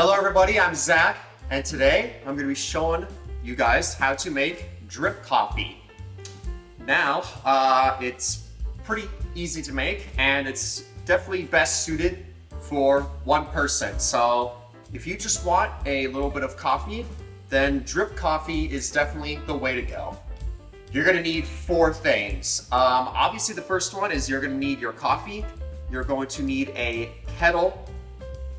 Hello everybody, I'm Zach, and today I'm going to be showing you guys how to make drip coffee. Now, it's pretty easy to make, and it's definitely best suited for one person. So if you just want a little bit of coffee, then drip coffee is definitely the way to go. You're going to need four things. Obviously the first one is you're going to need your coffee. You're going to need a kettle,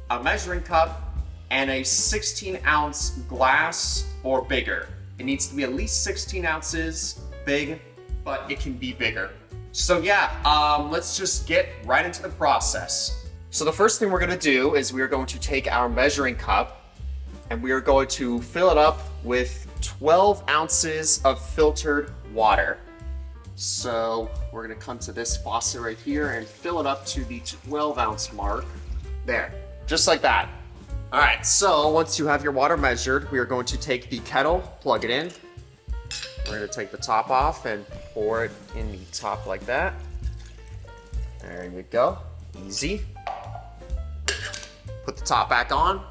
a measuring cup, and a 16-ounce glass or bigger. It needs to be at least 16 ounces big, but it can be bigger. So yeah, let's just get right into the process. So the first thing we're gonna do is we're going to take our measuring cup and we are going to fill it up with 12 ounces of filtered water. So we're gonna come to this faucet right here and fill it up to the 12-ounce mark. There, just like that. All right, so once you have your water measured, we are going to take the kettle, plug it in. We're gonna take the top off and pour it in the top like that. There you go, easy. Put the top back on,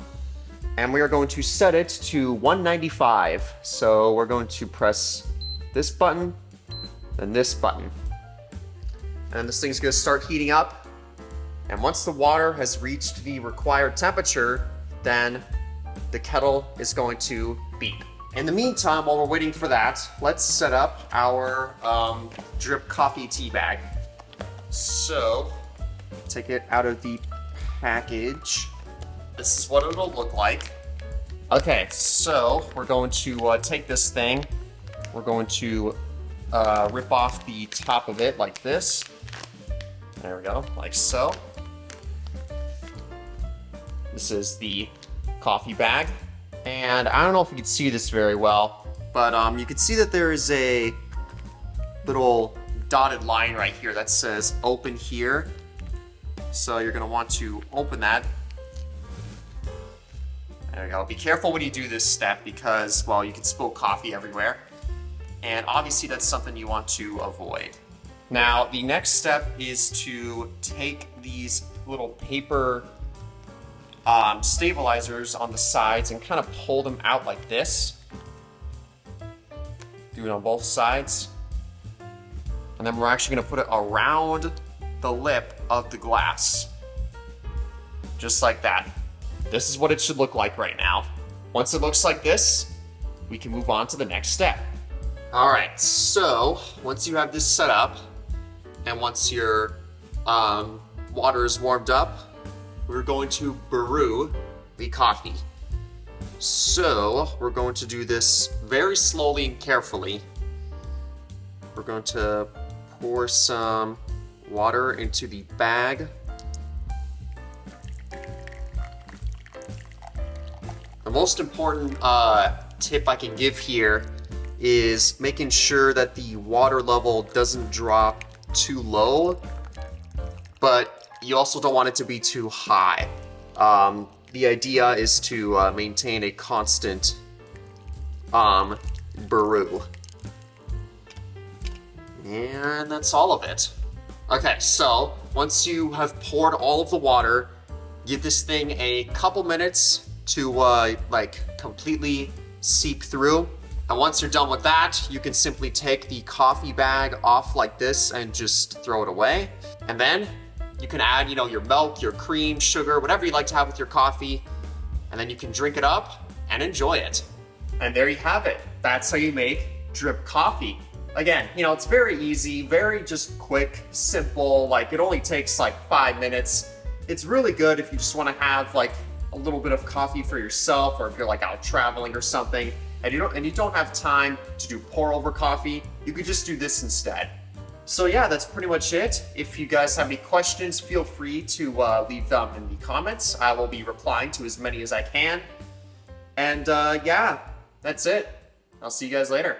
and we are going to set it to 195. So we're going to press this button, and this button. And this thing's gonna start heating up. And once the water has reached the required temperature, then the kettle is going to beep. In the meantime, while we're waiting for that, let's set up our drip coffee tea bag. So, take it out of the package. This is what it'll look like. Okay, so we're going to take this thing. We're going to rip off the top of it like this. There we go, like so. This is the coffee bag, and I don't know if you can see this very well, but you can see that there is a little dotted line right here that says open here. So you're gonna want to open that. There we go. Be careful when you do this step because, well, you can spill coffee everywhere. And obviously that's something you want to avoid. Now, the next step is to take these little paper stabilizers on the sides and kind of pull them out like this. Do it on both sides. And then we're actually going to put it around the lip of the glass. Just like that. This is what it should look like right now. Once it looks like this, we can move on to the next step. Alright, so once you have this set up, and once your water is warmed up, we're going to brew the coffee. So we're going to do this very slowly and carefully. We're going to pour some water into the bag. The most important tip I can give here is making sure that the water level doesn't drop too low, but you also don't want it to be too high. The idea is to maintain a constant brew. And that's all of it. Okay, so once you have poured all of the water, give this thing a couple minutes to like completely seep through. And once you're done with that, you can simply take the coffee bag off like this and just throw it away. And then you can add, your milk, your cream, sugar, whatever you like to have with your coffee, and then you can drink it up and enjoy it. And there you have it. That's how you make drip coffee. Again, it's very easy, very just quick, simple, like it only takes like 5 minutes. It's really good if you just want to have like a little bit of coffee for yourself, or if you're like out traveling or something, and you don't have time to do pour over coffee, you could just do this instead. So yeah, that's pretty much it. If you guys have any questions, feel free to leave them in the comments. I will be replying to as many as I can. And yeah, that's it. I'll see you guys later.